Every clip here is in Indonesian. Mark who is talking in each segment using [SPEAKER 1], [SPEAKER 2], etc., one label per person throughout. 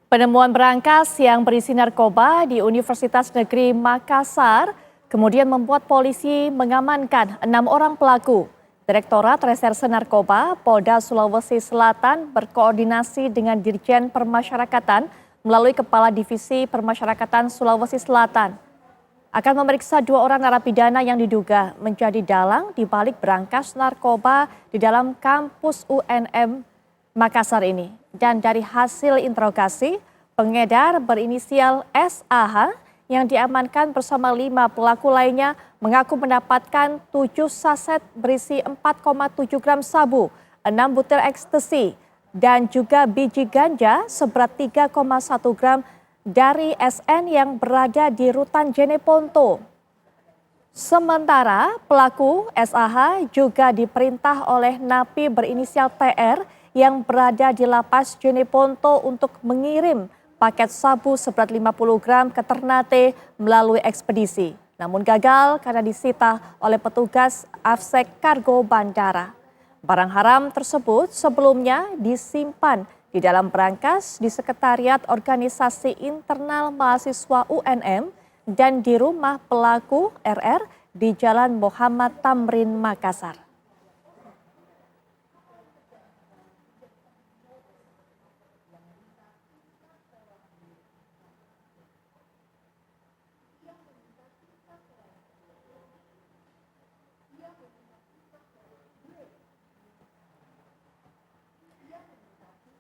[SPEAKER 1] Penemuan berangkas yang berisi narkoba di Universitas Negeri Makassar kemudian membuat polisi mengamankan 6 orang pelaku. Direktorat Reserse Narkoba Polda Sulawesi Selatan berkoordinasi dengan Dirjen Permasyarakatan melalui Kepala Divisi Permasyarakatan Sulawesi Selatan akan memeriksa 2 orang narapidana yang diduga menjadi dalang di balik berangkas narkoba di dalam kampus UNM Makassar ini. Dan dari hasil interogasi, pengedar berinisial SAH yang diamankan bersama 5 pelaku lainnya mengaku mendapatkan 7 saset berisi 4,7 gram sabu, 6 butir ekstasi, dan juga biji ganja seberat 3,1 gram dari SN yang berada di Rutan Jeneponto. Sementara pelaku SAH juga diperintah oleh napi berinisial TR yang berada di lapas Jeneponto untuk mengirim paket sabu seberat 50 gram ke Ternate melalui ekspedisi. Namun gagal karena disita oleh petugas Afsek Kargo Bandara. Barang haram tersebut sebelumnya disimpan di dalam berangkas di Sekretariat Organisasi Internal Mahasiswa UNM dan di rumah pelaku RR di Jalan Muhammad Tamrin, Makassar.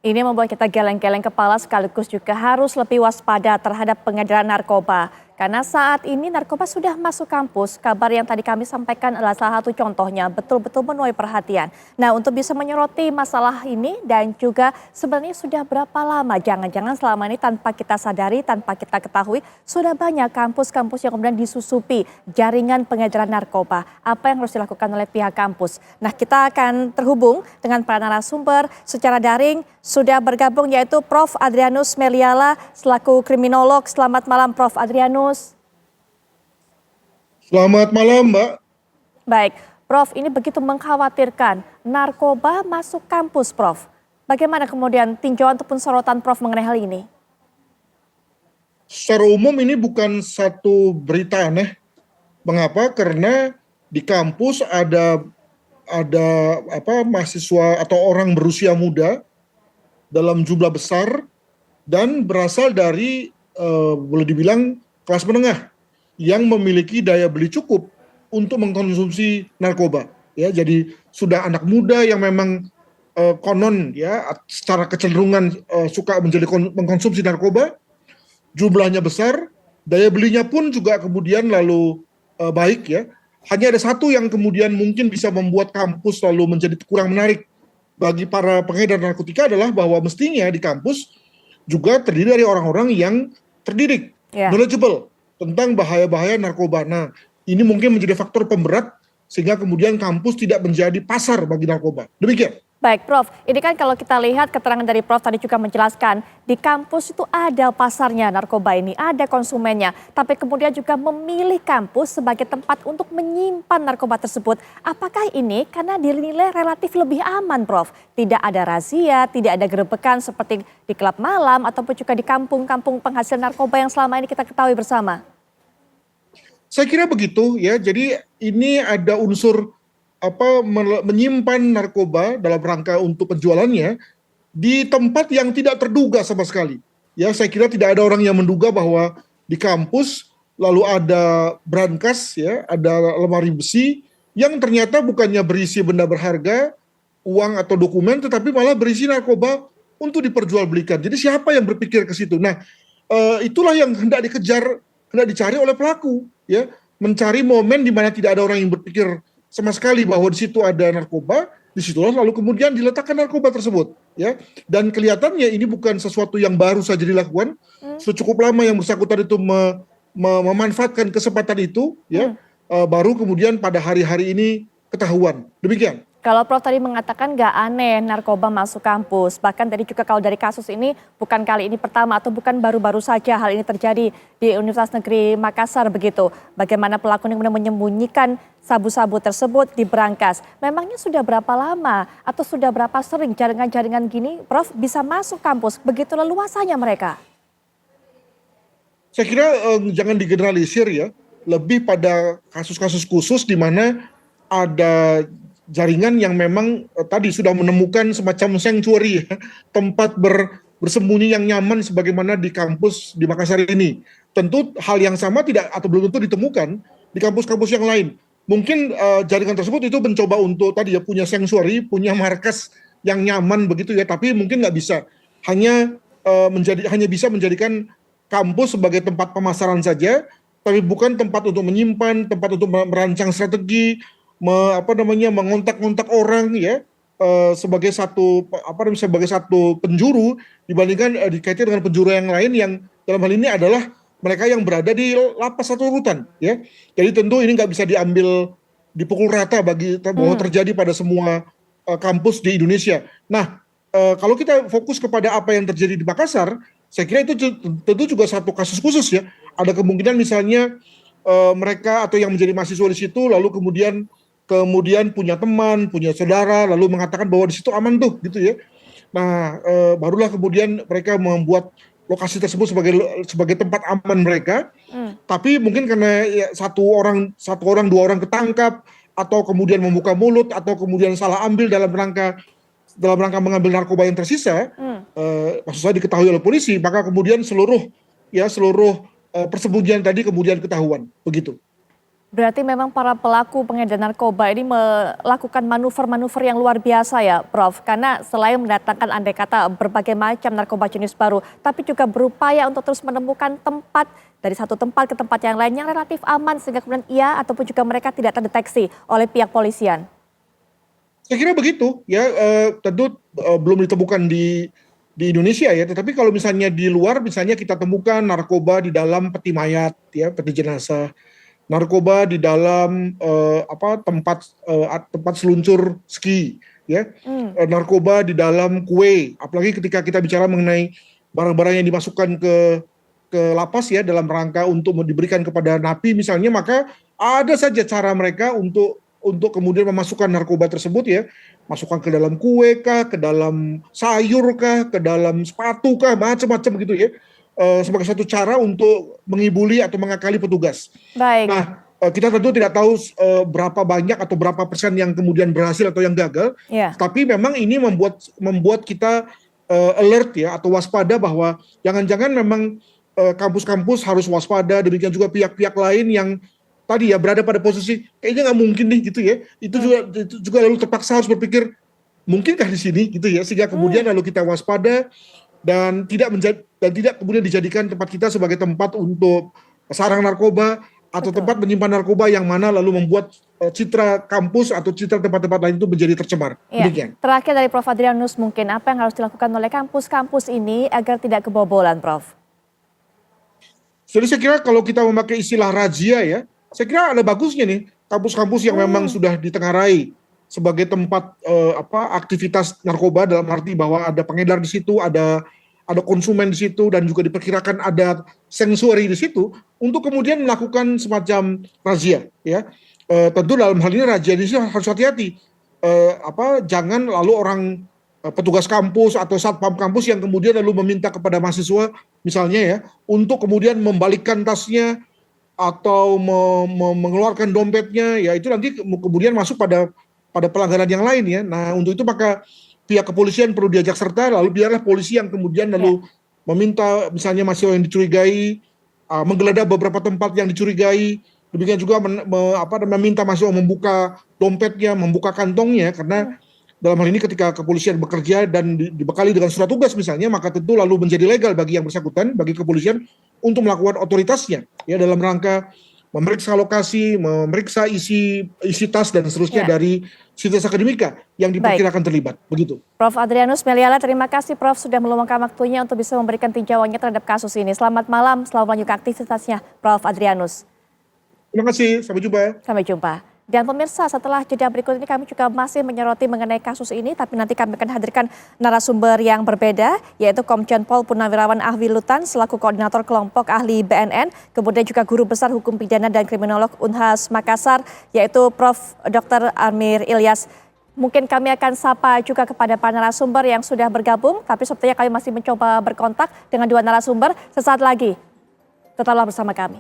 [SPEAKER 1] Ini membuat kita geleng-geleng kepala sekaligus juga harus lebih waspada terhadap pengedaran narkoba. Karena saat ini narkoba sudah masuk kampus, kabar yang tadi kami sampaikan adalah salah satu contohnya, betul-betul menuai perhatian. Nah, untuk bisa menyoroti masalah ini dan juga sebenarnya sudah berapa lama, jangan-jangan selama ini tanpa kita sadari, tanpa kita ketahui, sudah banyak kampus-kampus yang kemudian disusupi jaringan pengedaran narkoba. Apa yang harus dilakukan oleh pihak kampus? Nah, kita akan terhubung dengan para narasumber secara daring, sudah bergabung yaitu Prof. Adrianus Meliala selaku kriminolog. Selamat malam Prof. Adrianus.
[SPEAKER 2] Selamat malam, Mbak.
[SPEAKER 1] Baik, Prof, ini begitu mengkhawatirkan narkoba masuk kampus, Prof. Bagaimana kemudian tinjauan ataupun sorotan Prof mengenai hal ini?
[SPEAKER 2] Secara umum ini bukan satu berita aneh. Mengapa? Karena di kampus ada mahasiswa atau orang berusia muda dalam jumlah besar dan berasal dari boleh dibilang kelas menengah yang memiliki daya beli cukup untuk mengkonsumsi narkoba. Ya, jadi sudah anak muda yang memang konon ya secara kecenderungan suka mengkonsumsi narkoba, jumlahnya besar, daya belinya pun juga kemudian lalu baik ya. Hanya ada satu yang kemudian mungkin bisa membuat kampus lalu menjadi kurang menarik bagi para pengedar narkotika adalah bahwa mestinya di kampus juga terdiri dari orang-orang yang terdidik, knowledgeable tentang bahaya-bahaya narkoba. Nah, ini mungkin menjadi faktor pemberat sehingga kemudian kampus tidak menjadi pasar bagi narkoba. Demikian.
[SPEAKER 1] Baik, Prof. Ini kan kalau kita lihat keterangan dari Prof tadi juga menjelaskan di kampus itu ada pasarnya narkoba ini, ada konsumennya. Tapi kemudian juga memilih kampus sebagai tempat untuk menyimpan narkoba tersebut. Apakah ini karena dinilai relatif lebih aman, Prof? Tidak ada razia, tidak ada gerebekan seperti di klub malam ataupun juga di kampung-kampung penghasil narkoba yang selama ini kita ketahui bersama?
[SPEAKER 2] Saya kira begitu ya. Jadi ini ada unsur menyimpan narkoba dalam rangka untuk penjualannya di tempat yang tidak terduga sama sekali. Ya, saya kira tidak ada orang yang menduga bahwa di kampus lalu ada brankas ya, ada lemari besi yang ternyata bukannya berisi benda berharga, uang atau dokumen, tetapi malah berisi narkoba untuk diperjualbelikan. Jadi siapa yang berpikir ke situ? Nah, itulah yang hendak dikejar, hendak dicari oleh pelaku ya, mencari momen di mana tidak ada orang yang berpikir sama sekali bahwa di situ ada narkoba, disitulah lalu kemudian diletakkan narkoba tersebut, ya. Dan kelihatannya ini bukan sesuatu yang baru saja dilakukan, sudah cukup lama yang bersangkutan itu memanfaatkan kesempatan itu, ya. Baru kemudian pada hari-hari ini ketahuan. Demikian.
[SPEAKER 1] Kalau Prof tadi mengatakan nggak aneh narkoba masuk kampus, bahkan tadi juga kalau dari kasus ini bukan kali ini pertama atau bukan baru-baru saja hal ini terjadi di Universitas Negeri Makassar begitu. Bagaimana pelaku ini kemudian menyembunyikan sabu-sabu tersebut di berangkas. Memangnya sudah berapa lama atau sudah berapa sering jaringan-jaringan gini Prof bisa masuk kampus, begitu leluasanya mereka?
[SPEAKER 2] Saya kira jangan digeneralisir ya, lebih pada kasus-kasus khusus di mana ada jaringan yang memang tadi sudah menemukan semacam sanctuary ya, tempat bersembunyi yang nyaman sebagaimana di kampus di Makassar ini. Tentu hal yang sama tidak atau belum tentu ditemukan di kampus-kampus yang lain. Mungkin jaringan tersebut itu mencoba untuk tadi ya punya sanctuary, punya markas yang nyaman begitu ya, tapi mungkin nggak bisa. Hanya hanya bisa menjadikan kampus sebagai tempat pemasaran saja, tapi bukan tempat untuk menyimpan, tempat untuk merancang strategi, mengontak-ngontak orang ya, sebagai satu penjuru dibandingkan dikaitkan dengan penjuru yang lain yang dalam hal ini adalah mereka yang berada di lapas atau rutan ya. Jadi tentu ini nggak bisa dipukul rata bahwa terjadi pada semua kampus di Indonesia. Nah, kalau kita fokus kepada apa yang terjadi di Makassar, saya kira itu tentu juga satu kasus khusus ya. Ada kemungkinan misalnya mereka atau yang menjadi mahasiswa di situ lalu kemudian punya teman, punya saudara, lalu mengatakan bahwa di situ aman tuh, gitu ya. Nah, barulah kemudian mereka membuat lokasi tersebut sebagai tempat aman mereka. Tapi mungkin karena ya, satu orang, dua orang ketangkap, atau kemudian membuka mulut, atau kemudian salah ambil dalam rangka mengambil narkoba yang tersisa, maksud saya diketahui oleh polisi, maka kemudian seluruh persembunyian tadi kemudian ketahuan, begitu.
[SPEAKER 1] Berarti memang para pelaku pengedar narkoba ini melakukan manuver-manuver yang luar biasa ya Prof. Karena selain mendatangkan andai kata berbagai macam narkoba jenis baru, tapi juga berupaya untuk terus menemukan tempat dari satu tempat ke tempat yang lain yang relatif aman sehingga kemudian ia ataupun juga mereka tidak terdeteksi oleh pihak polisian.
[SPEAKER 2] Saya kira begitu ya, tentu belum ditemukan di Indonesia ya, tetapi kalau misalnya di luar, misalnya kita temukan narkoba di dalam peti mayat ya, peti jenazah, narkoba di dalam tempat seluncur ski ya, narkoba di dalam kue, apalagi ketika kita bicara mengenai barang-barang yang dimasukkan ke lapas ya dalam rangka untuk diberikan kepada napi misalnya, maka ada saja cara mereka untuk kemudian memasukkan narkoba tersebut ya, masukkan ke dalam kue kah, ke dalam sayur kah, ke dalam sepatu kah, macam-macam gitu ya, sebagai satu cara untuk mengibuli atau mengakali petugas.
[SPEAKER 1] Baik.
[SPEAKER 2] Nah, kita tentu tidak tahu berapa banyak atau berapa persen yang kemudian berhasil atau yang gagal, tapi memang ini membuat kita alert ya atau waspada bahwa jangan-jangan memang kampus-kampus harus waspada, demikian juga pihak-pihak lain yang tadi ya berada pada posisi kayaknya nggak mungkin nih gitu ya, itu juga lalu terpaksa harus berpikir mungkinkah di sini gitu ya, sehingga kemudian lalu kita waspada dan tidak kemudian dijadikan tempat kita sebagai tempat untuk sarang narkoba atau tempat menyimpan narkoba yang mana lalu membuat citra kampus atau citra tempat-tempat lain itu menjadi tercemar. Demikian.
[SPEAKER 1] Terakhir dari Prof Adrianus, mungkin apa yang harus dilakukan oleh kampus-kampus ini agar tidak kebobolan, Prof?
[SPEAKER 2] Jadi saya kira kalau kita memakai istilah razia ya, saya kira ada bagusnya nih kampus-kampus yang memang sudah ditengarai sebagai tempat aktivitas narkoba, dalam arti bahwa ada pengedar di situ, ada konsumen di situ, dan juga diperkirakan ada sanctuary di situ untuk kemudian melakukan semacam razia ya. Tentu dalam hal ini razia di sini harus hati-hati. Jangan lalu orang petugas kampus atau satpam kampus yang kemudian lalu meminta kepada mahasiswa misalnya ya untuk kemudian membalikkan tasnya atau mengeluarkan dompetnya, ya itu nanti kemudian masuk pada pelanggaran yang lain ya. Nah, untuk itu maka pihak kepolisian perlu diajak serta, lalu biarlah polisi yang kemudian lalu meminta misalnya mahasiswa yang dicurigai, menggeledah beberapa tempat yang dicurigai, demikian juga meminta mahasiswa membuka dompetnya, membuka kantongnya, karena dalam hal ini ketika kepolisian bekerja dan dibekali dengan surat tugas misalnya, maka tentu lalu menjadi legal bagi yang bersangkutan, bagi kepolisian untuk melakukan otoritasnya ya dalam rangka memeriksa lokasi, memeriksa isi tas dan seterusnya dari situs akademika yang diperkirakan terlibat. Begitu.
[SPEAKER 1] Prof Adrianus Meliala, terima kasih Prof sudah meluangkan waktunya untuk bisa memberikan tinjauannya terhadap kasus ini. Selamat malam, selamat melanjutkan aktivitasnya Prof Adrianus.
[SPEAKER 2] Terima kasih, sampai jumpa.
[SPEAKER 1] Sampai jumpa. Dan pemirsa, setelah jeda berikut ini kami juga masih menyoroti mengenai kasus ini, tapi nanti kami akan hadirkan narasumber yang berbeda, yaitu Komjen Pol Purnawirawan Ahwi Lutan selaku Koordinator Kelompok Ahli BNN, kemudian juga Guru Besar Hukum Pidana dan Kriminolog Unhas Makassar, yaitu Prof. Dr. Amir Ilyas. Mungkin kami akan sapa juga kepada para narasumber yang sudah bergabung, tapi sepertinya kami masih mencoba berkontak dengan dua narasumber. Sesaat lagi, tetaplah bersama kami.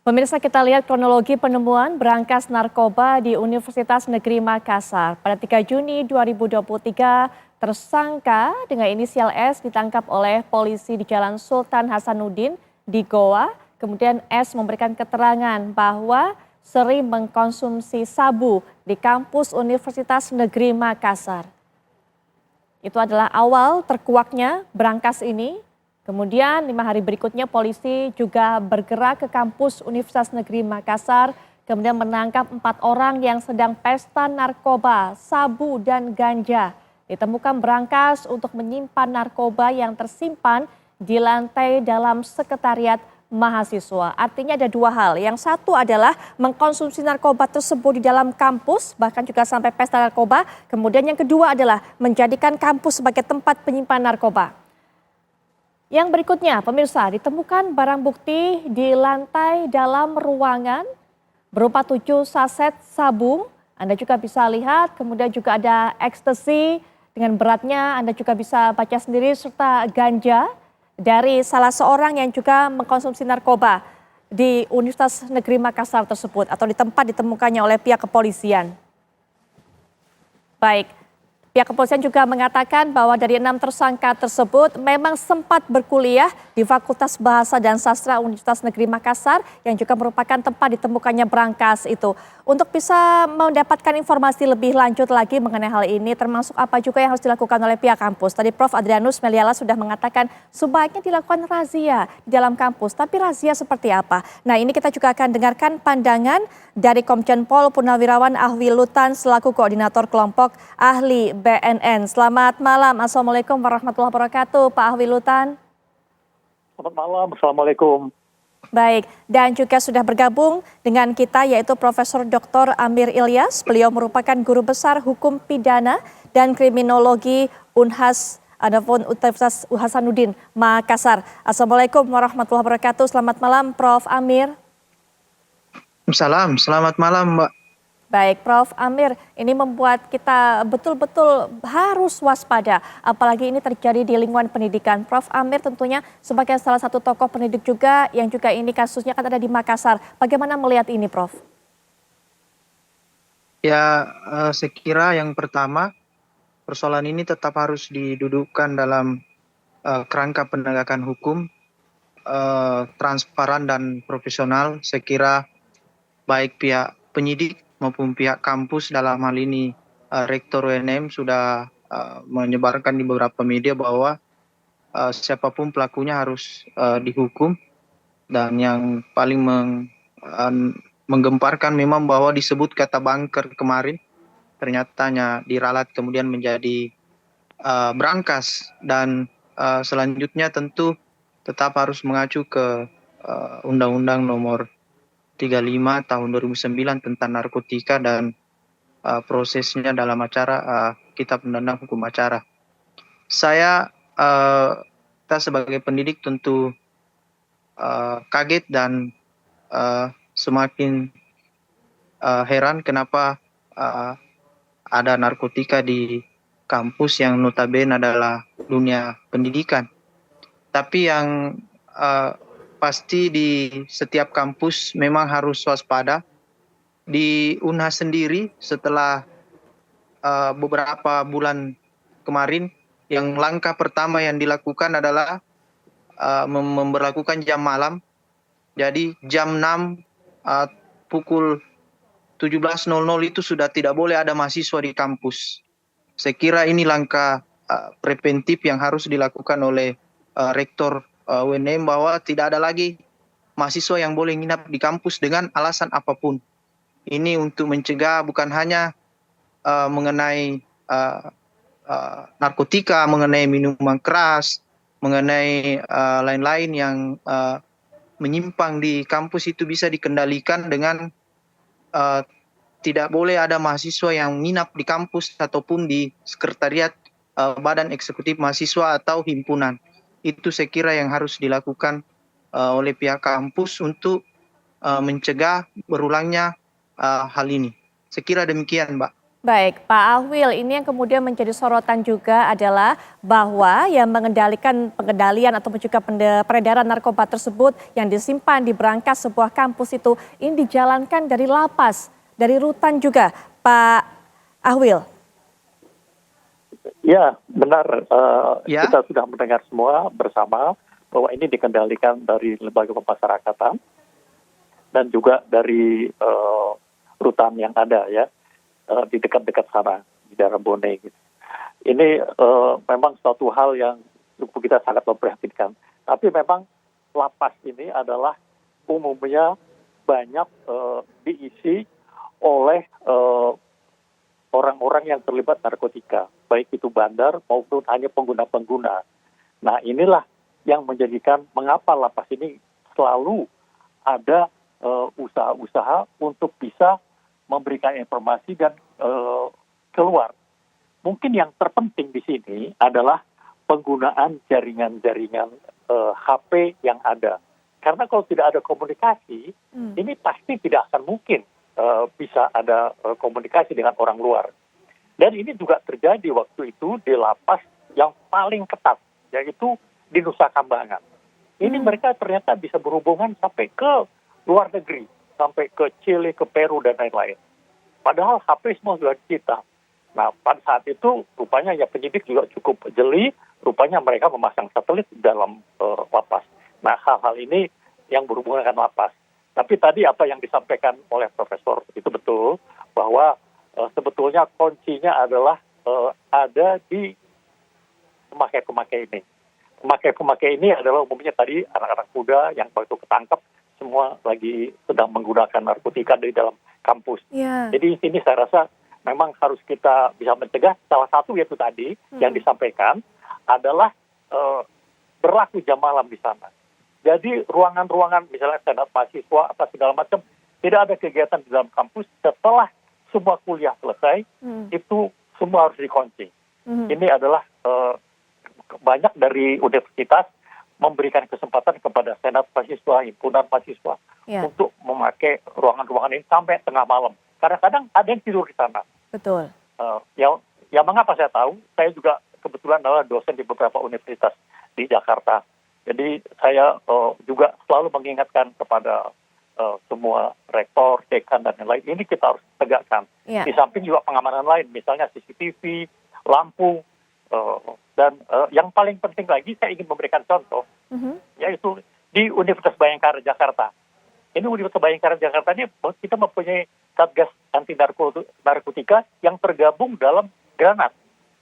[SPEAKER 1] Pemirsa, kita lihat kronologi penemuan berangkas narkoba di Universitas Negeri Makassar. Pada 3 Juni 2023, tersangka dengan inisial S ditangkap oleh polisi di Jalan Sultan Hasanuddin di Goa. Kemudian S memberikan keterangan bahwa sering mengkonsumsi sabu di kampus Universitas Negeri Makassar. Itu adalah awal terkuaknya berangkas ini. Kemudian 5 hari berikutnya polisi juga bergerak ke kampus Universitas Negeri Makassar, kemudian menangkap 4 orang yang sedang pesta narkoba, sabu dan ganja. Ditemukan berangkas untuk menyimpan narkoba yang tersimpan di lantai dalam sekretariat mahasiswa. Artinya ada 2 hal. Yang satu adalah mengkonsumsi narkoba tersebut di dalam kampus, bahkan juga sampai pesta narkoba. Kemudian yang kedua adalah menjadikan kampus sebagai tempat penyimpanan narkoba. Yang berikutnya, pemirsa, ditemukan barang bukti di lantai dalam ruangan berupa 7 saset sabu. Anda juga bisa lihat, kemudian juga ada ekstasi dengan beratnya, Anda juga bisa baca sendiri, serta ganja dari salah seorang yang juga mengkonsumsi narkoba di Universitas Negeri Makassar tersebut atau di tempat ditemukannya oleh pihak kepolisian. Baik. Pihak kepolisian juga mengatakan bahwa dari 6 tersangka tersebut memang sempat berkuliah di Fakultas Bahasa dan Sastra Universitas Negeri Makassar yang juga merupakan tempat ditemukannya berangkas itu. Untuk bisa mendapatkan informasi lebih lanjut lagi mengenai hal ini, termasuk apa juga yang harus dilakukan oleh pihak kampus. Tadi Prof. Adrianus Meliala sudah mengatakan sebaiknya dilakukan razia di dalam kampus. Tapi razia seperti apa? Nah, ini kita juga akan dengarkan pandangan dari Komjen Pol Purnawirawan Ahwi Lutan selaku Koordinator Kelompok Ahli BNN. Selamat malam, Assalamualaikum warahmatullahi wabarakatuh, Pak Ahwi Lutan.
[SPEAKER 3] Selamat malam, Assalamualaikum.
[SPEAKER 1] Baik, dan juga sudah bergabung dengan kita yaitu Profesor Dr. Amir Ilyas. Beliau merupakan Guru Besar Hukum Pidana dan Kriminologi Unhas Universitas Hasanuddin Makassar. Assalamualaikum warahmatullahi wabarakatuh. Selamat malam, Prof. Amir.
[SPEAKER 4] Salam, selamat malam Mbak.
[SPEAKER 1] Baik, Prof. Amir, ini membuat kita betul-betul harus waspada, apalagi ini terjadi di lingkungan pendidikan. Prof. Amir tentunya sebagai salah satu tokoh pendidik juga, yang juga ini kasusnya kan ada di Makassar. Bagaimana melihat ini, Prof?
[SPEAKER 4] Ya, saya kira yang pertama, persoalan ini tetap harus didudukkan dalam kerangka penegakan hukum, transparan dan profesional. Saya kira baik pihak penyidik maupun pihak kampus dalam hal ini Rektor UNM sudah menyebarkan di beberapa media bahwa siapapun pelakunya harus dihukum. Dan yang paling menggemparkan memang bahwa disebut kata bunker kemarin, ternyata diralat kemudian menjadi berangkas. Dan selanjutnya tentu tetap harus mengacu ke Undang-Undang Nomor 35 tahun 2009 tentang narkotika dan prosesnya dalam acara Kitab Undang-Undang Hukum Acara. Kita sebagai pendidik tentu kaget dan semakin heran kenapa ada narkotika di kampus yang notabene adalah dunia pendidikan. Tapi yang pasti di setiap kampus memang harus waspada. Di Unhas sendiri setelah beberapa bulan kemarin, yang langkah pertama yang dilakukan adalah memberlakukan jam malam. Jadi jam 6 pukul 17.00 itu sudah tidak boleh ada mahasiswa di kampus. Saya kira ini langkah preventif yang harus dilakukan oleh Rektor UNM bahwa tidak ada lagi mahasiswa yang boleh nginap di kampus dengan alasan apapun. Ini untuk mencegah bukan hanya mengenai narkotika, mengenai minuman keras, mengenai lain-lain yang menyimpang di kampus itu bisa dikendalikan dengan eh, tidak boleh ada mahasiswa yang nginap di kampus ataupun di sekretariat Badan Eksekutif Mahasiswa atau himpunan. Itu saya kira yang harus dilakukan oleh pihak kampus untuk mencegah berulangnya hal ini. Saya kira demikian, Mbak.
[SPEAKER 1] Baik, Pak Ahwil, ini yang kemudian menjadi sorotan juga adalah bahwa yang mengendalikan pengendalian atau juga peredaran narkoba tersebut yang disimpan di berangkas sebuah kampus itu ini dijalankan dari lapas, dari rutan juga, Pak Ahwil.
[SPEAKER 3] Ya, benar.
[SPEAKER 4] Ya.
[SPEAKER 3] Kita sudah mendengar semua bersama bahwa ini dikendalikan dari lembaga pemasyarakatan dan juga dari rutan yang ada ya di dekat-dekat sana di daerah Bone. Gitu. Ini memang suatu hal yang kita sangat memprihatinkan. Tapi memang lapas ini adalah umumnya banyak diisi oleh orang-orang yang terlibat narkotika, baik itu bandar maupun hanya pengguna-pengguna. Nah, inilah yang menjadikan mengapa lapas ini selalu ada usaha-usaha untuk bisa memberikan informasi dan keluar. Mungkin yang terpenting di sini adalah penggunaan jaringan-jaringan HP yang ada. Karena kalau tidak ada komunikasi, ini pasti tidak akan mungkin bisa ada komunikasi dengan orang luar. Dan ini juga terjadi waktu itu di lapas yang paling ketat, yaitu di Nusa Kambangan. Ini mereka ternyata bisa berhubungan sampai ke luar negeri, sampai ke Chile, ke Peru, dan lain-lain. Padahal HP semua sudah disita. Nah, pada saat itu rupanya ya penyidik juga cukup jeli, rupanya mereka memasang satelit di dalam lapas. Nah, hal-hal ini yang berhubungan dengan lapas. Tapi tadi apa yang disampaikan oleh Profesor itu betul, bahwa sebetulnya kuncinya adalah ada di pemakai-pemakai ini. Pemakai-pemakai ini adalah umumnya tadi anak-anak muda yang waktu ketangkep semua lagi sedang menggunakan narkotika di dalam kampus.
[SPEAKER 1] Yeah.
[SPEAKER 3] Jadi ini saya rasa memang harus kita bisa mencegah. Salah satu yaitu tadi yang disampaikan adalah berlaku jam malam di sana. Jadi ruangan-ruangan misalnya senat mahasiswa atau segala macam tidak ada kegiatan di dalam kampus setelah semua kuliah selesai itu semua harus dikunci. Ini adalah banyak dari universitas memberikan kesempatan kepada senat mahasiswa, himpunan mahasiswa untuk memakai ruangan-ruangan ini sampai tengah malam. Kadang-kadang ada yang tidur di sana.
[SPEAKER 1] Betul.
[SPEAKER 3] Ya mengapa saya tahu? Saya juga kebetulan adalah dosen di beberapa universitas di Jakarta. Jadi saya juga selalu mengingatkan kepada semua rektor, dekan, dan lain-lain. Ini kita harus tegakkan. Di samping juga pengamanan lain, misalnya CCTV, lampu, dan yang paling penting lagi saya ingin memberikan contoh, yaitu di Universitas Bhayangkara Jakarta. Ini Universitas Bhayangkara Jakarta ini kita mempunyai Satgas Anti Narkotika yang tergabung dalam Granat.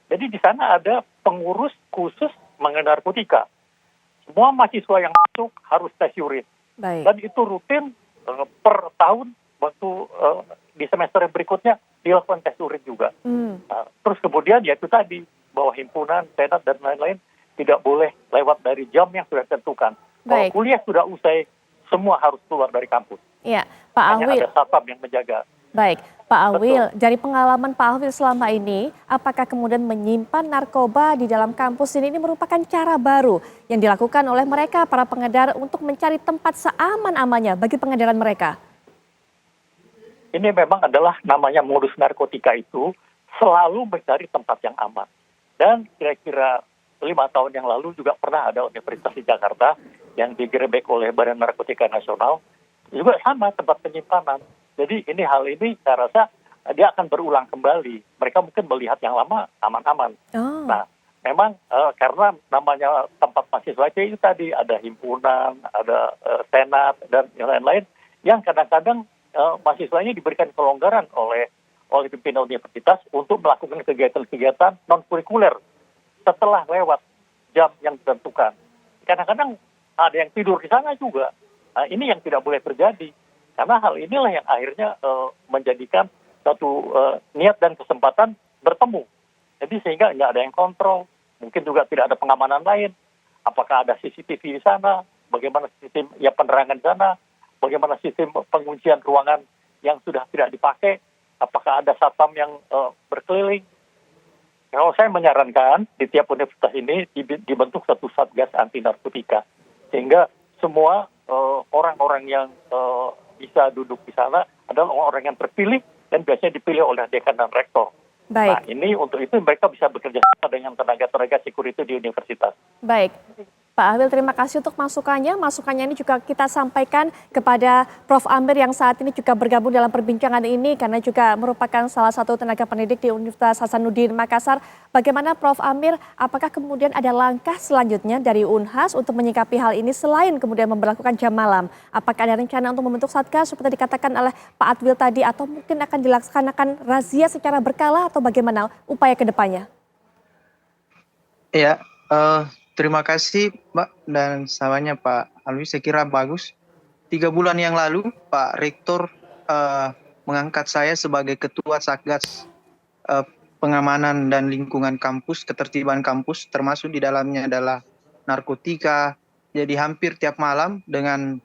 [SPEAKER 3] Jadi di sana ada pengurus khusus mengenai narkotika. Semua mahasiswa yang masuk harus tes urin.
[SPEAKER 1] Baik.
[SPEAKER 3] Dan itu rutin per tahun waktu di semester berikutnya dilakukan tes urin juga. Nah, terus kemudian ya itu tadi bahwa himpunan, senat dan lain-lain tidak boleh lewat dari jam yang sudah ditentukan. Kalau kuliah sudah usai, semua harus keluar dari kampus.
[SPEAKER 1] Iya, Pak
[SPEAKER 3] Hanya
[SPEAKER 1] Ahwil.
[SPEAKER 3] ada satpam yang menjaga.
[SPEAKER 1] Baik, Pak Ahwil, dari pengalaman Pak Ahwil selama ini, apakah kemudian menyimpan narkoba di dalam kampus ini merupakan cara baru yang dilakukan oleh mereka, para pengedar, untuk mencari tempat seaman-amannya bagi pengedaran mereka?
[SPEAKER 3] Ini memang adalah namanya modus narkotika itu selalu mencari tempat yang aman. Dan kira-kira 5 tahun yang lalu juga pernah ada universitas di Jakarta yang digerebek oleh Badan Narkotika Nasional, juga sama tempat penyimpanan. Jadi hal ini saya rasa dia akan berulang kembali. Mereka mungkin melihat yang lama aman-aman. Nah, memang karena namanya tempat mahasiswa itu tadi ada himpunan, ada senat dan yang lain-lain yang kadang-kadang mahasiswanya diberikan kelonggaran oleh pimpinan universitas untuk melakukan kegiatan-kegiatan non-kurikuler setelah lewat jam yang ditentukan. Kadang-kadang ada yang tidur di sana juga. Nah, ini yang tidak boleh terjadi. Karena hal inilah yang akhirnya menjadikan satu niat dan kesempatan bertemu. Jadi sehingga nggak ada yang kontrol. Mungkin juga tidak ada pengamanan lain. Apakah ada CCTV di sana? bagaimana sistem penerangan di sana, bagaimana sistem penguncian ruangan yang sudah tidak dipakai, apakah ada satpam yang berkeliling. Kalau saya menyarankan di tiap universitas ini dibentuk satu satgas anti narkotika, sehingga semua orang-orang yang bisa duduk di sana adalah orang-orang yang terpilih dan biasanya dipilih oleh dekan dan rektor.
[SPEAKER 1] Baik.
[SPEAKER 3] Nah, ini untuk itu mereka bisa bekerja sama dengan tenaga-tenaga security di universitas.
[SPEAKER 1] Baik. Pak Awil, terima kasih untuk masukannya. Masukannya ini juga kita sampaikan kepada Prof. Amir yang saat ini juga bergabung dalam perbincangan ini karena juga merupakan salah satu tenaga pendidik di Universitas Hasanuddin Makassar. Bagaimana Prof. Amir, apakah kemudian ada langkah selanjutnya dari Unhas untuk menyikapi hal ini selain kemudian memperlakukan jam malam? Apakah ada rencana untuk membentuk satgas seperti dikatakan oleh Pak Adwil tadi atau mungkin akan dilaksanakan razia secara berkala atau bagaimana upaya ke depannya?
[SPEAKER 4] Ya, terima kasih Mbak dan samanya Pak Alwi, saya kira bagus. 3 bulan yang lalu Pak Rektor mengangkat saya sebagai Ketua Satgas Pengamanan dan Lingkungan Kampus, Ketertiban Kampus, termasuk di dalamnya adalah narkotika. Jadi hampir tiap malam dengan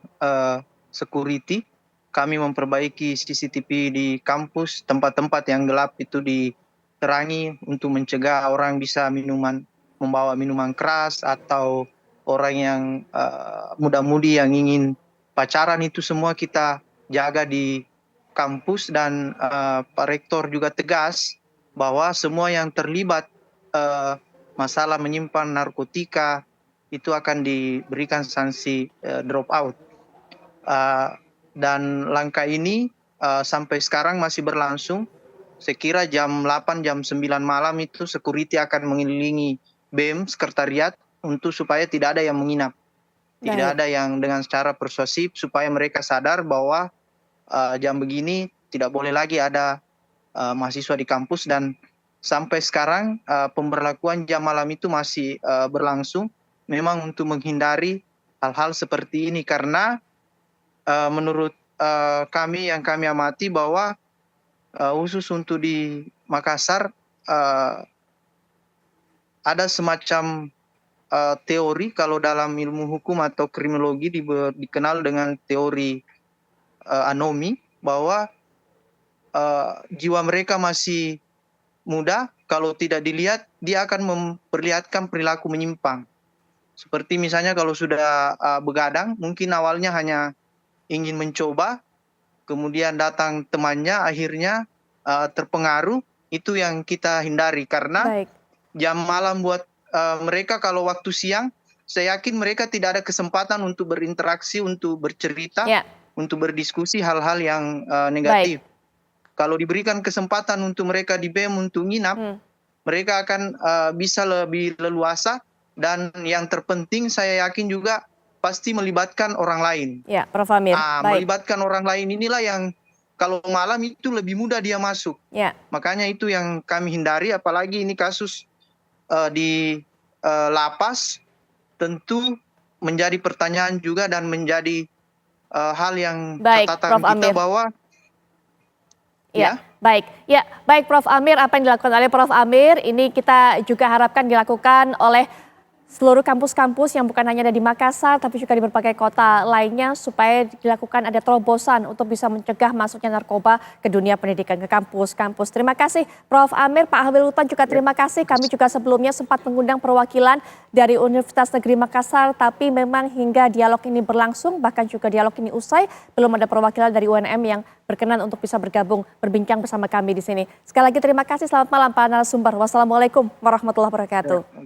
[SPEAKER 4] security, kami memperbaiki CCTV di kampus, tempat-tempat yang gelap itu diterangi untuk mencegah orang bisa membawa minuman keras atau orang yang muda-mudi yang ingin pacaran, itu semua kita jaga di kampus. Dan Pak Rektor juga tegas bahwa semua yang terlibat masalah menyimpan narkotika itu akan diberikan sanksi drop out. Dan langkah ini sampai sekarang masih berlangsung. Saya kira jam 8, jam 9 malam itu security akan mengelilingi BEM sekretariat untuk supaya tidak ada yang menginap. Tidak ada yang dengan secara persuasif supaya mereka sadar bahwa jam begini tidak boleh lagi ada mahasiswa di kampus. Dan sampai sekarang pemberlakuan jam malam itu masih berlangsung, memang untuk menghindari hal-hal seperti ini. Karena menurut kami yang kami amati bahwa khusus untuk di Makassar ada semacam teori, kalau dalam ilmu hukum atau kriminologi dikenal dengan teori anomi, bahwa jiwa mereka masih muda, kalau tidak dilihat dia akan memperlihatkan perilaku menyimpang. Seperti misalnya kalau sudah begadang, mungkin awalnya hanya ingin mencoba, kemudian datang temannya, akhirnya terpengaruh. Itu yang kita hindari, karena jam malam buat mereka kalau waktu siang, saya yakin mereka tidak ada kesempatan untuk berinteraksi, untuk bercerita, untuk berdiskusi hal-hal yang negatif. Kalau diberikan kesempatan untuk mereka di BEM untuk nginap, mereka akan bisa lebih leluasa. Dan yang terpenting saya yakin juga pasti melibatkan orang lain.
[SPEAKER 1] Ya, Prof. Amir.
[SPEAKER 4] Melibatkan orang lain inilah yang kalau malam itu lebih mudah dia masuk. Makanya itu yang kami hindari, apalagi ini kasus di lapas, tentu menjadi pertanyaan juga dan menjadi hal yang catatan kita
[SPEAKER 1] Amir.
[SPEAKER 4] bahwa
[SPEAKER 1] Baik Prof. Amir, apa yang dilakukan oleh Prof. Amir ini kita juga harapkan dilakukan oleh seluruh kampus-kampus yang bukan hanya ada di Makassar tapi juga di berbagai kota lainnya supaya dilakukan ada terobosan untuk bisa mencegah masuknya narkoba ke dunia pendidikan, ke kampus-kampus. Terima kasih Prof. Amir. Pak Hawilutan juga terima kasih. Kami juga sebelumnya sempat mengundang perwakilan dari Universitas Negeri Makassar, tapi memang hingga dialog ini berlangsung, bahkan juga dialog ini usai, belum ada perwakilan dari UNM yang berkenan untuk bisa bergabung berbincang bersama kami di sini. Sekali lagi terima kasih, selamat malam Pak narasumber. Wassalamualaikum warahmatullahi wabarakatuh.